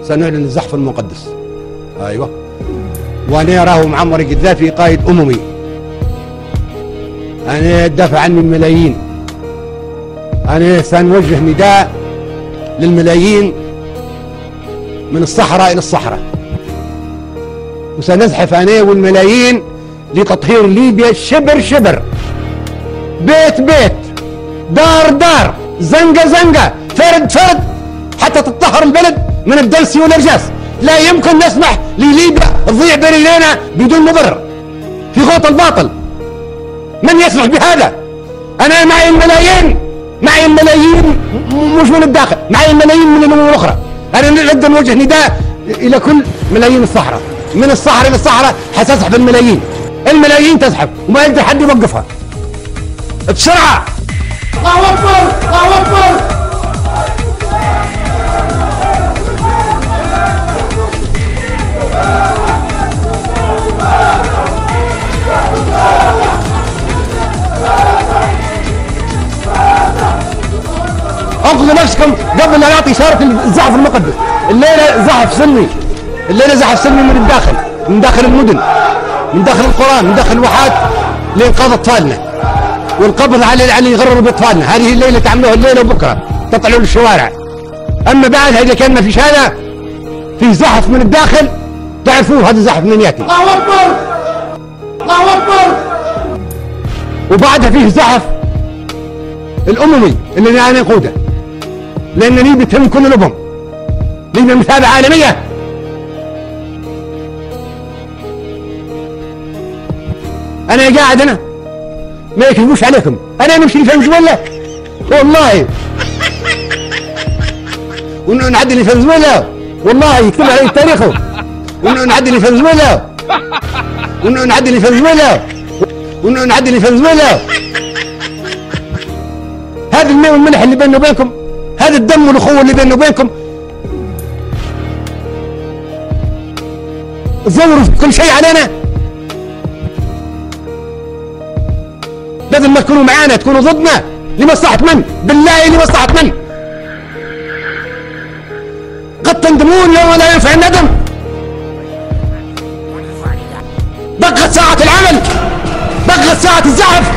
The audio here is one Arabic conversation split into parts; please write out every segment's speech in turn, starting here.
سنعلن الزحف المقدس. ايوه، وانا اراه معمر القذافي قائد اممي. انا دافع عني الملايين. انا سنوجه نداء للملايين من الصحراء الى الصحراء، وسنزحف انا والملايين لتطهير ليبيا شبر شبر، بيت بيت، دار دار، زنقه زنقه، فرد فرد، حتى تطهر البلد من الدنس والارجاس. لا يمكن نسمح لليبيا تضيع بين ايدينا بدون مبرر في غوط الباطل. من يسمح بهذا؟ انا معي الملايين، معي الملايين مش من الداخل، معي الملايين من الامم الاخرى. انا نريد نوجه نداء الى كل ملايين الصحراء، من الصحراء الى الصحراء حتزحف الملايين. الملايين تزحف وما يقدر حد يوقفها. بسرعه! الله اكبر! الله اكبر! انقذوا نفسكم قبل لا نعطي اشاره الزحف المقدس. الليله زحف سلمي، الليله زحف سلمي من الداخل، من داخل المدن، من داخل القرى، من داخل الواحات، لانقاذ اطفالنا والقبض على اللي يغرروا باطفالنا. هذه الليله تعملوها الليله وبكره تطلعوا للشوارع. اما بعدها اذا كان ما فيش هذا، في زحف من الداخل تعرفوه هذا الزحف من ياتي. الله اكبر! الله اكبر! وبعدها فيه زحف الاممي اللي انا نقوده، لان ليبيا تهم كل الامم. ليبيا مثابه عالميه. انا قاعد انا ما يكذبوش عليكم، انا نمشي في فنزويلا والله، ونعدي لفنزويلا والله يكتب علي تاريخه، ونعدي لفنزويلا، ونعدي لفنزويلا، ونعدي لفنزويلا. هذا الماء والملح اللي بيننا وبينكم، هذا الدم والاخوه اللي بيننا وبينكم، زوروا كل شيء علينا. بدل ما تكونوا معانا تكونوا ضدنا. لمصلحة من؟ بالله لمصلحة من؟ قد تندمون يوم لا ينفع الندم. بقت ساعة العمل، بقت ساعة الزحف.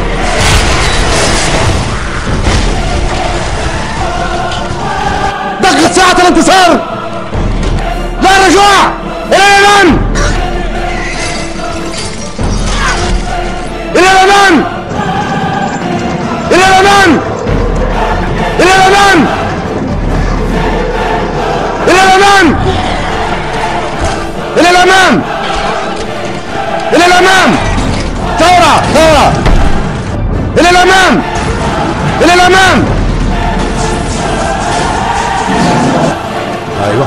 بقت ساعة الانتصار. لا رجوع إلى الأمام، إلى الأمام، إلى الأمام، إلى الأمام، إلى الأمام، إلى الأمام، إلى الأمام. ثورة ثورة، إلى الأمام، إلى الأمام. أيوة،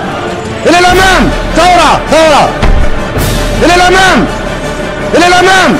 إلى الأمام. ثورة ثورة، إلى الأمام، إلى الأمام.